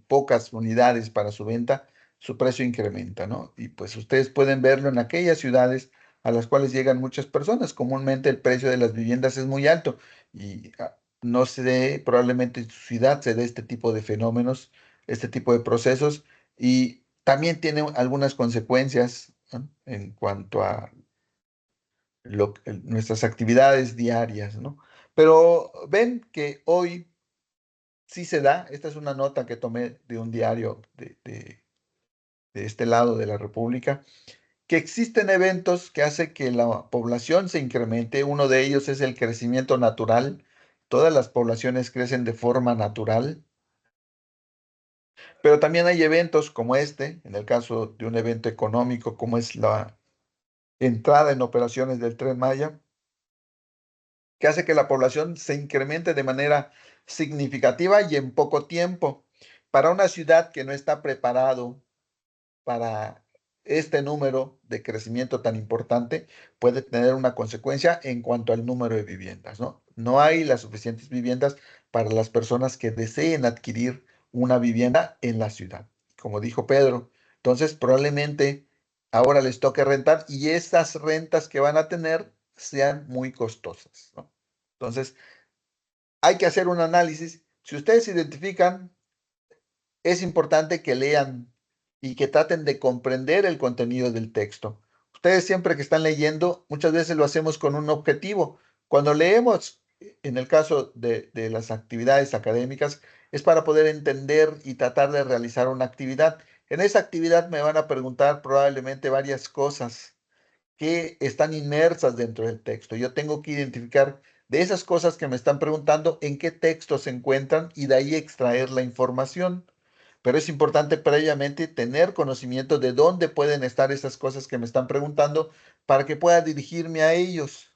pocas unidades para su venta, su precio incrementa, ¿no? Y pues ustedes pueden verlo en aquellas ciudades a las cuales llegan muchas personas. Comúnmente el precio de las viviendas es muy alto y no se dé, probablemente en su ciudad se dé este tipo de fenómenos, este tipo de procesos y también tiene algunas consecuencias, ¿no? En cuanto a nuestras actividades diarias, ¿no? Pero ven que hoy sí se da. Esta es una nota que tomé de un diario de este lado de la República, que existen eventos que hacen que la población se incremente. Uno de ellos es el crecimiento natural. Todas las poblaciones crecen de forma natural, pero también hay eventos como este, en el caso de un evento económico como es la entrada en operaciones del Tren Maya, que hace que la población se incremente de manera significativa y en poco tiempo. Para una ciudad que no está preparado para este número de crecimiento tan importante, puede tener una consecuencia en cuanto al número de viviendas, ¿no? No hay las suficientes viviendas para las personas que deseen adquirir una vivienda en la ciudad, como dijo Pedro. Entonces, probablemente ahora les toque rentar y esas rentas que van a tener sean muy costosas, ¿no? Entonces, hay que hacer un análisis. Si ustedes identifican, es importante que lean y que traten de comprender el contenido del texto. Ustedes siempre que están leyendo, muchas veces lo hacemos con un objetivo. Cuando leemos, en el caso de las actividades académicas, es para poder entender y tratar de realizar una actividad. En esa actividad me van a preguntar probablemente varias cosas que están inmersas dentro del texto. Yo tengo que identificar de esas cosas que me están preguntando en qué texto se encuentran y de ahí extraer la información. Pero es importante previamente tener conocimiento de dónde pueden estar esas cosas que me están preguntando para que pueda dirigirme a ellos.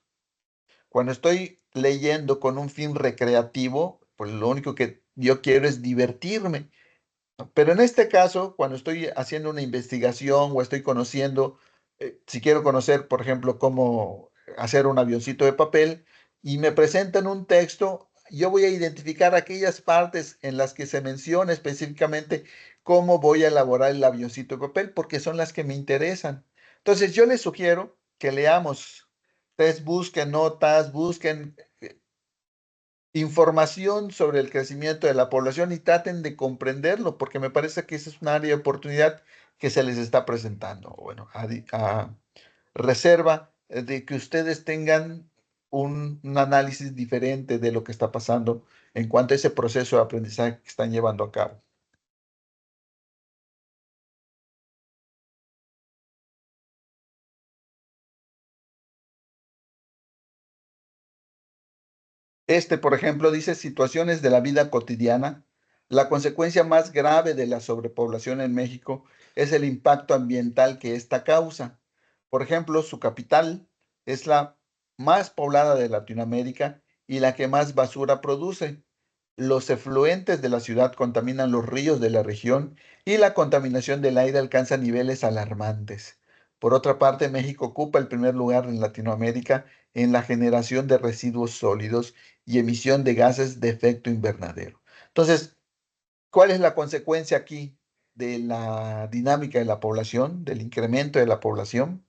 Cuando estoy leyendo con un fin recreativo, pues lo único que yo quiero es divertirme. Pero en este caso, cuando estoy haciendo una investigación o estoy conociendo, si quiero conocer, por ejemplo, cómo hacer un avioncito de papel y me presentan un texto, yo voy a identificar aquellas partes en las que se menciona específicamente cómo voy a elaborar el avioncito de papel, porque son las que me interesan. Entonces, yo les sugiero que leamos. Ustedes busquen notas, busquen información sobre el crecimiento de la población y traten de comprenderlo, porque me parece que esa es un área de oportunidad que se les está presentando. Bueno, a reserva de que ustedes tengan un análisis diferente de lo que está pasando en cuanto a ese proceso de aprendizaje que están llevando a cabo. Este, por ejemplo, dice situaciones de la vida cotidiana. La consecuencia más grave de la sobrepoblación en México es el impacto ambiental que esta causa. Por ejemplo, su capital es la más poblada de Latinoamérica y la que más basura produce. Los efluentes de la ciudad contaminan los ríos de la región y la contaminación del aire alcanza niveles alarmantes. Por otra parte, México ocupa el primer lugar en Latinoamérica en la generación de residuos sólidos y emisión de gases de efecto invernadero. Entonces, ¿cuál es la consecuencia aquí de la dinámica de la población, del incremento de la población?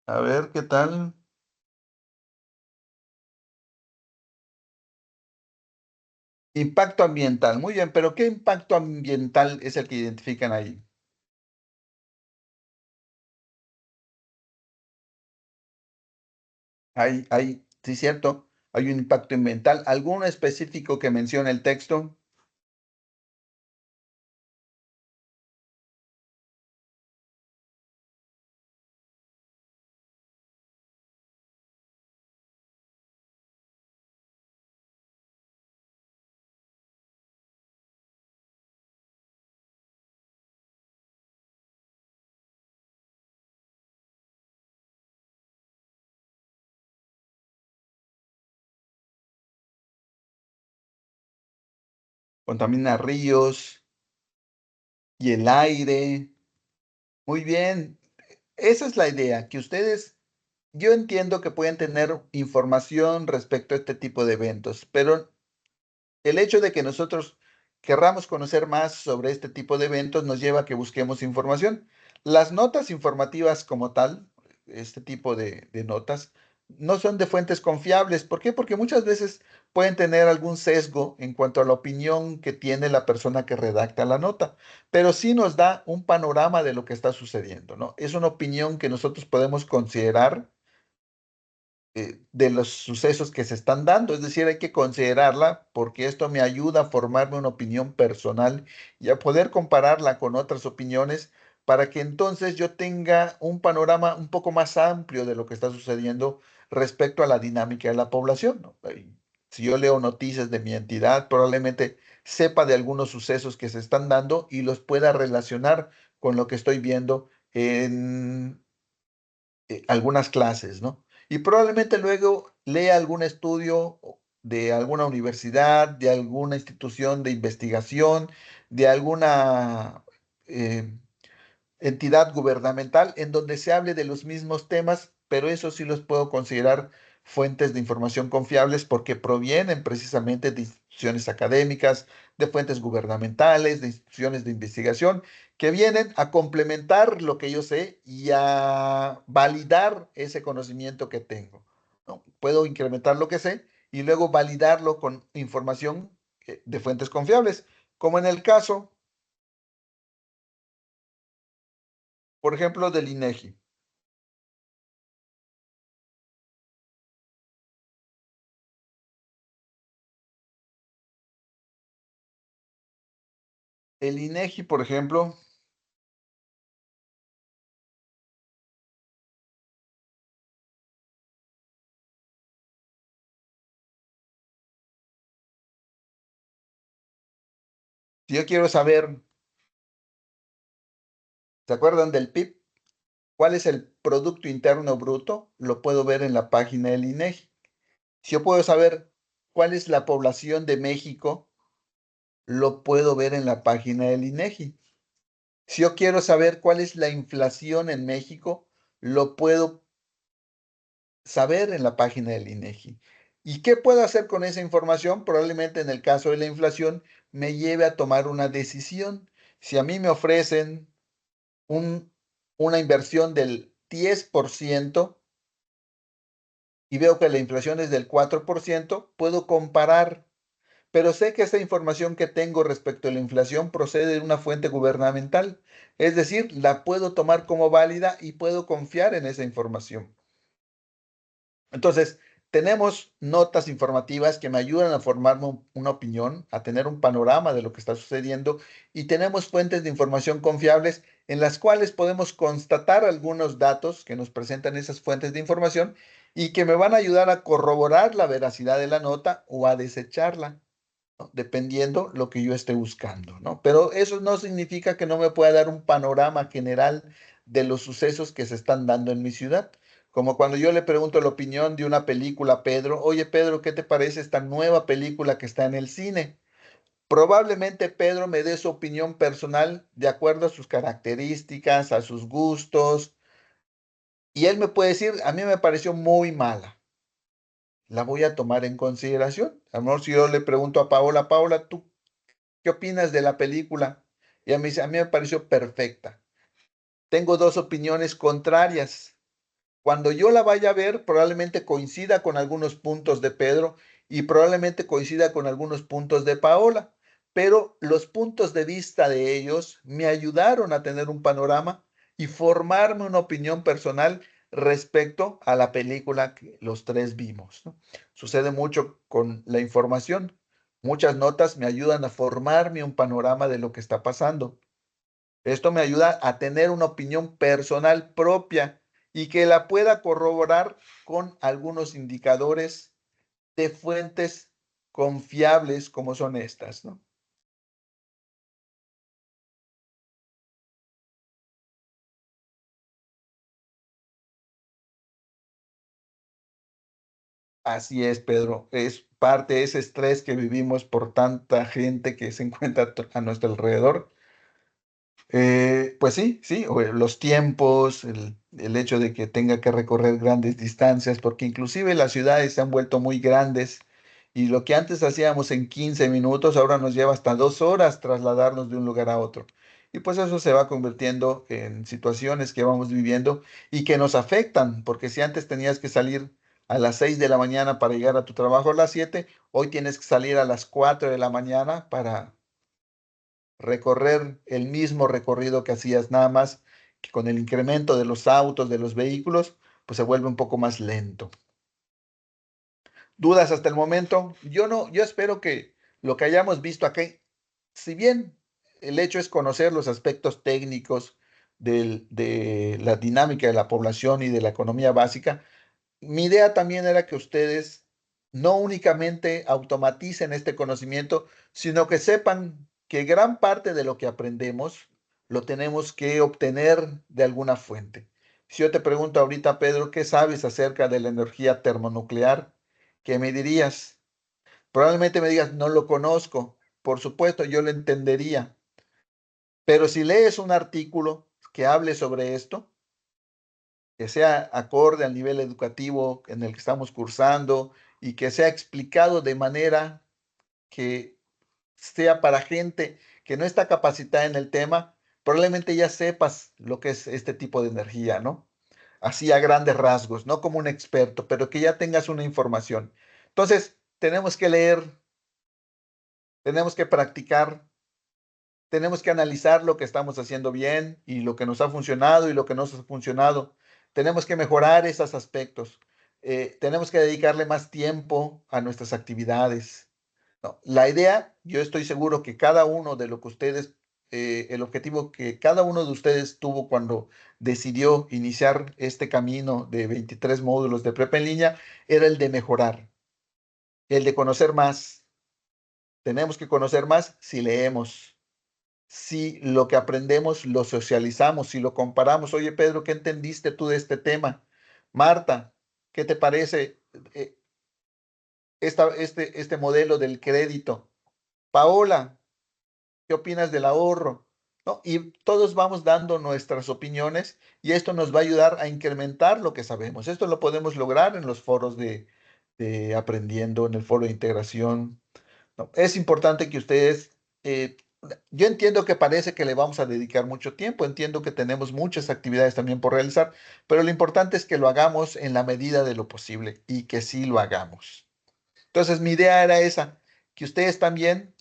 A ver, ¿qué tal? Impacto ambiental. Muy bien, pero ¿qué impacto ambiental es el que identifican ahí? Sí, cierto, hay un impacto ambiental. ¿Alguno específico que menciona el texto? Contamina ríos y el aire. Muy bien, esa es la idea, que ustedes, yo entiendo que pueden tener información respecto a este tipo de eventos, pero el hecho de que nosotros querramos conocer más sobre este tipo de eventos nos lleva a que busquemos información. Las notas informativas como tal, este tipo de notas, no son de fuentes confiables. ¿Por qué? Porque muchas veces pueden tener algún sesgo en cuanto a la opinión que tiene la persona que redacta la nota, pero sí nos da un panorama de lo que está sucediendo, ¿no? Es una opinión que nosotros podemos considerar de los sucesos que se están dando. Es decir, hay que considerarla porque esto me ayuda a formarme una opinión personal y a poder compararla con otras opiniones para que entonces yo tenga un panorama un poco más amplio de lo que está sucediendo respecto a la dinámica de la población, ¿no? Si yo leo noticias de mi entidad, probablemente sepa de algunos sucesos que se están dando y los pueda relacionar con lo que estoy viendo en algunas clases, ¿no? Y probablemente luego lea algún estudio de alguna universidad, de alguna institución de investigación, de alguna eh, entidad gubernamental en donde se hable de los mismos temas, pero eso sí los puedo considerar fuentes de información confiables porque provienen precisamente de instituciones académicas, de fuentes gubernamentales, de instituciones de investigación, que vienen a complementar lo que yo sé y a validar ese conocimiento que tengo, ¿no? Puedo incrementar lo que sé y luego validarlo con información de fuentes confiables, como en el caso, por ejemplo, del INEGI. El INEGI, por ejemplo, Si yo quiero saber, ¿se acuerdan del PIB? ¿Cuál es el Producto Interno Bruto? Lo puedo ver en la página del INEGI. Si yo puedo saber cuál es la población de México, lo puedo ver en la página del INEGI. Si yo quiero saber cuál es la inflación en México, lo puedo saber en la página del INEGI. ¿Y qué puedo hacer con esa información? Probablemente en el caso de la inflación me lleve a tomar una decisión. Si a mí me ofrecen un, una inversión del 10% y veo que la inflación es del 4%, puedo comparar, pero sé que esa información que tengo respecto a la inflación procede de una fuente gubernamental, es decir, la puedo tomar como válida y puedo confiar en esa información. Entonces, tenemos notas informativas que me ayudan a formarme una opinión, a tener un panorama de lo que está sucediendo y tenemos fuentes de información confiables en las cuales podemos constatar algunos datos que nos presentan esas fuentes de información y que me van a ayudar a corroborar la veracidad de la nota o a desecharla, ¿no? Dependiendo lo que yo esté buscando, ¿no? Pero eso no significa que no me pueda dar un panorama general de los sucesos que se están dando en mi ciudad. Como cuando yo le pregunto la opinión de una película a Pedro, oye Pedro, ¿qué te parece esta nueva película que está en el cine? Probablemente Pedro me dé su opinión personal de acuerdo a sus características, a sus gustos, y él me puede decir, a mí me pareció muy mala, la voy a tomar en consideración. A lo mejor si yo le pregunto a Paola, Paola, ¿tú qué opinas de la película? Y ella me dice, a mí me pareció perfecta. Tengo dos opiniones contrarias. Cuando yo la vaya a ver, probablemente coincida con algunos puntos de Pedro y probablemente coincida con algunos puntos de Paola, pero los puntos de vista de ellos me ayudaron a tener un panorama y formarme una opinión personal respecto a la película que los tres vimos, ¿no? Sucede mucho con la información. Muchas notas me ayudan a formarme un panorama de lo que está pasando. Esto me ayuda a tener una opinión personal propia y que la pueda corroborar con algunos indicadores de fuentes confiables como son estas, ¿no? Así es, Pedro. Es parte de ese estrés que vivimos por tanta gente que se encuentra a nuestro alrededor. Pues sí, sí, los tiempos, el hecho de que tenga que recorrer grandes distancias, porque inclusive las ciudades se han vuelto muy grandes y lo que antes hacíamos en 15 minutos, ahora nos lleva hasta 2 horas trasladarnos de un lugar a otro. Y pues eso se va convirtiendo en situaciones que vamos viviendo y que nos afectan, porque si antes tenías que salir a las 6 de la mañana para llegar a tu trabajo a las 7, hoy tienes que salir a las 4 de la mañana para recorrer el mismo recorrido que hacías, nada más que con el incremento de los autos, de los vehículos, pues se vuelve un poco más lento. ¿Dudas hasta el momento? Yo no, yo espero que lo que hayamos visto aquí, si bien el hecho es conocer los aspectos técnicos de la dinámica de la población y de la economía básica, mi idea también era que ustedes no únicamente automaticen este conocimiento, sino que sepan que gran parte de lo que aprendemos lo tenemos que obtener de alguna fuente. Si yo te pregunto ahorita, Pedro, ¿qué sabes acerca de la energía termonuclear? ¿Qué me dirías? Probablemente me digas, no lo conozco. Por supuesto, yo lo entendería. Pero si lees un artículo que hable sobre esto, que sea acorde al nivel educativo en el que estamos cursando y que sea explicado de manera que sea para gente que no está capacitada en el tema, probablemente ya sepas lo que es este tipo de energía, ¿no? Así a grandes rasgos, no como un experto, pero que ya tengas una información. Entonces, tenemos que leer, tenemos que practicar, tenemos que analizar lo que estamos haciendo bien y lo que nos ha funcionado y lo que no nos ha funcionado. Tenemos que mejorar esos aspectos. Tenemos que dedicarle más tiempo a nuestras actividades. No, la idea, yo estoy seguro que cada uno de lo que ustedes, el objetivo que cada uno de ustedes tuvo cuando decidió iniciar este camino de 23 módulos de prepa en línea, era el de mejorar, el de conocer más. Tenemos que conocer más si leemos. si lo que aprendemos lo socializamos, si lo comparamos. Oye, Pedro, ¿qué entendiste tú de este tema? Marta, ¿qué te parece este modelo del crédito? Paola, ¿qué opinas del ahorro? ¿No? Y todos vamos dando nuestras opiniones y esto nos va a ayudar a incrementar lo que sabemos. Esto lo podemos lograr en los foros de aprendiendo, en el foro de integración. ¿No? Es importante que ustedes, yo entiendo que parece que le vamos a dedicar mucho tiempo, entiendo que tenemos muchas actividades también por realizar, pero lo importante es que lo hagamos en la medida de lo posible y que sí lo hagamos. Entonces, mi idea era esa, que ustedes también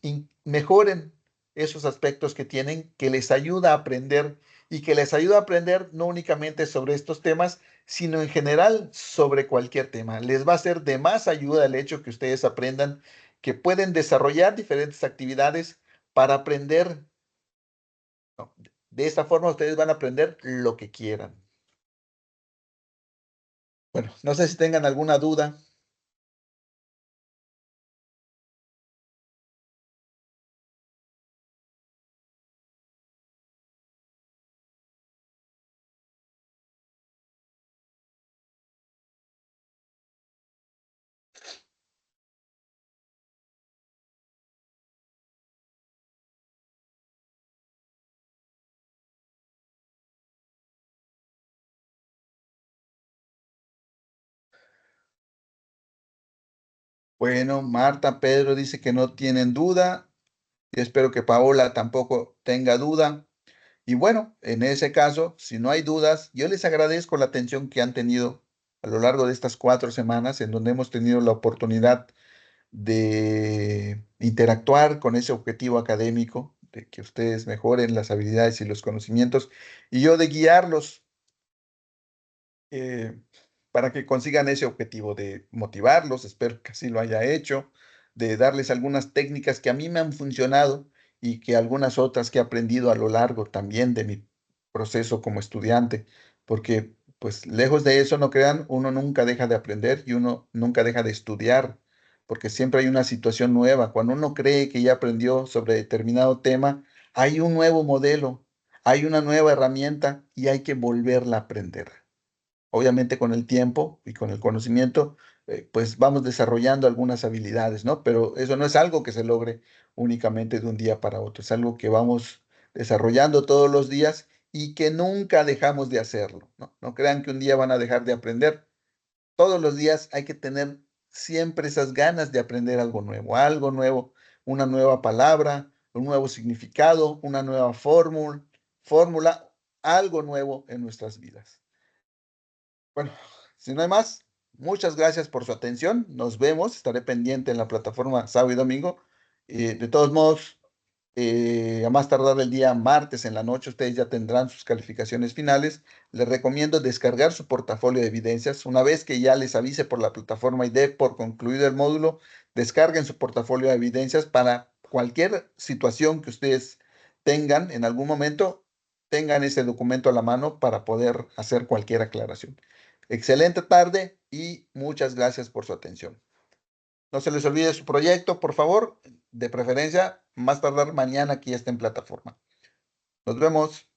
mejoren esos aspectos que tienen, que les ayuda a aprender y que les ayuda a aprender no únicamente sobre estos temas, sino en general sobre cualquier tema. Les va a ser de más ayuda el hecho que ustedes aprendan que pueden desarrollar diferentes actividades para aprender. ¿No? De esta forma ustedes van a aprender lo que quieran. Bueno, no sé si tengan alguna duda. Bueno, Marta, Pedro dice que no tienen duda. Yo espero que Paola tampoco tenga duda. Y bueno, en ese caso, si no hay dudas, yo les agradezco la atención que han tenido a lo largo de estas 4 semanas en donde hemos tenido la oportunidad de interactuar con ese objetivo académico, de que ustedes mejoren las habilidades y los conocimientos, y yo de guiarlos eh, para que consigan ese objetivo de motivarlos, espero que así lo haya hecho, de darles algunas técnicas que a mí me han funcionado y que algunas otras que he aprendido a lo largo también de mi proceso como estudiante, porque pues lejos de eso, no crean, uno nunca deja de aprender y uno nunca deja de estudiar, porque siempre hay una situación nueva. Cuando uno cree que ya aprendió sobre determinado tema, hay un nuevo modelo, hay una nueva herramienta y hay que volverla a aprender. Obviamente con el tiempo y con el conocimiento, pues vamos desarrollando algunas habilidades, ¿no? Pero eso no es algo que se logre únicamente de un día para otro, es algo que vamos desarrollando todos los días y que nunca dejamos de hacerlo, ¿no? No crean que un día van a dejar de aprender. Todos los días hay que tener siempre esas ganas de aprender algo nuevo, una nueva palabra, un nuevo significado, una nueva fórmula, algo nuevo en nuestras vidas. Bueno, si no hay más, muchas gracias por su atención. Nos vemos. Estaré pendiente en la plataforma sábado y domingo. De todos modos, a más tardar el día martes en la noche, ustedes ya tendrán sus calificaciones finales. Les recomiendo descargar su portafolio de evidencias. Una vez que ya les avise por la plataforma y dé por concluido el módulo, descarguen su portafolio de evidencias para cualquier situación que ustedes tengan en algún momento, tengan ese documento a la mano para poder hacer cualquier aclaración. Excelente tarde y muchas gracias por su atención. No se les olvide su proyecto, por favor, de preferencia, más tardar mañana que ya esté en plataforma. Nos vemos.